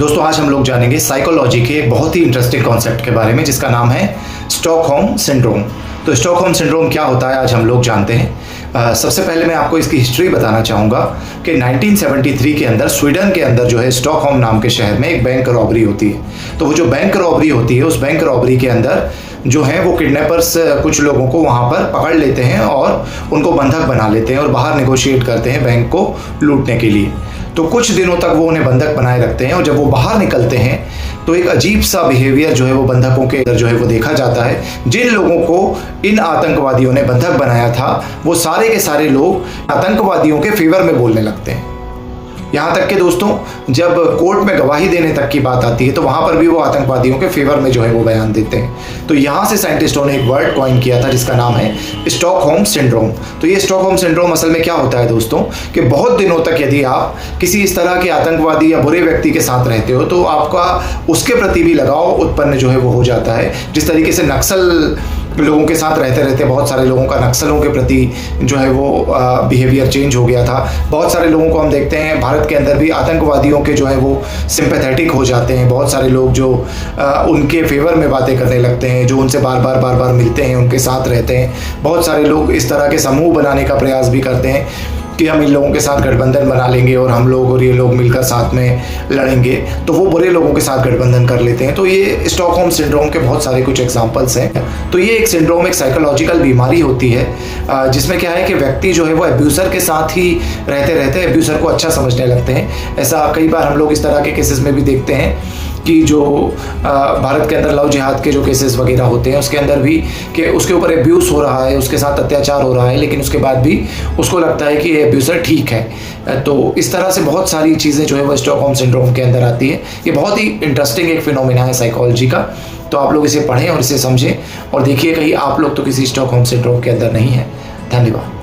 दोस्तों आज हम लोग जानेंगे साइकोलॉजी के एक बहुत ही इंटरेस्टिंग कॉन्सेप्ट के बारे में जिसका नाम है स्टॉकहोम सिंड्रोम। तो स्टॉकहोम सिंड्रोम क्या होता है आज हम लोग जानते हैं। सबसे पहले मैं आपको इसकी हिस्ट्री बताना चाहूँगा कि 1973 के अंदर स्वीडन के अंदर जो है स्टॉकहोम नाम के शहर में एक बैंक रॉबरी होती है। तो वो जो बैंक रॉबरी होती है उस बैंक रॉबरी के अंदर जो है वो किडनैपर्स कुछ लोगों को वहाँ पर पकड़ लेते हैं और उनको बंधक बना लेते हैं और बाहर नेगोशिएट करते हैं बैंक को लूटने के लिए। तो कुछ दिनों तक वो उन्हें बंधक बनाए रखते हैं और जब वो बाहर निकलते हैं तो एक अजीब सा बिहेवियर जो है वो बंधकों के अंदर जो है वो देखा जाता है। जिन लोगों को इन आतंकवादियों ने बंधक बनाया था वो सारे के सारे लोग आतंकवादियों के फेवर में बोलने लगते हैं। यहाँ तक कि दोस्तों जब कोर्ट में गवाही देने तक की बात आती है तो वहाँ पर भी वो आतंकवादियों के फेवर में जो है वो बयान देते हैं। तो यहाँ से साइंटिस्टों ने एक वर्ड कॉइन किया था जिसका नाम है स्टॉकहोम सिंड्रोम। तो ये स्टॉकहोम सिंड्रोम असल में क्या होता है दोस्तों कि बहुत दिनों तक यदि आप किसी इस तरह के आतंकवादी या बुरे व्यक्ति के साथ रहते हो तो आपका उसके प्रति भी लगाव उत्पन्न जो है वो हो जाता है। जिस तरीके से नक्सल लोगों के साथ रहते रहते बहुत सारे लोगों का नक्सलों के प्रति जो है वो बिहेवियर चेंज हो गया था। बहुत सारे लोगों को हम देखते हैं भारत के अंदर भी आतंकवादियों के जो है वो सिंपैथेटिक हो जाते हैं। बहुत सारे लोग जो उनके फेवर में बातें करने लगते हैं, जो उनसे बार बार मिलते हैं, उनके साथ रहते हैं। बहुत सारे लोग इस तरह के समूह बनाने का प्रयास भी करते हैं कि हम इन लोगों के साथ गठबंधन बना लेंगे और हम लोग और ये लोग मिलकर साथ में लड़ेंगे। तो वो बुरे लोगों के साथ गठबंधन कर लेते हैं। तो ये स्टॉकहोम सिंड्रोम के बहुत सारे कुछ एग्जांपल्स हैं। तो ये एक सिंड्रोम एक साइकोलॉजिकल बीमारी होती है जिसमें क्या है कि व्यक्ति जो है वो एब्यूज़र के साथ ही रहते रहते एब्यूज़र को अच्छा समझने लगते हैं। ऐसा कई बार हम लोग इस तरह के केसेस में भी देखते हैं कि जो भारत के अंदर लव जिहाद के जो केसेस वगैरह होते हैं उसके अंदर भी कि उसके ऊपर एब्यूज़ हो रहा है, उसके साथ अत्याचार हो रहा है, लेकिन उसके बाद भी उसको लगता है कि ये एब्यूज़र ठीक है। तो इस तरह से बहुत सारी चीज़ें जो है वो स्टॉकहोम सिंड्रोम के अंदर आती है। ये बहुत ही इंटरेस्टिंग एक फिनोमिना है साइकोलॉजी का। तो आप लोग इसे पढ़ें और इसे समझें और देखिए कहीं आप लोग तो किसी स्टॉकहोम सिंड्रोम के अंदर नहीं है। धन्यवाद।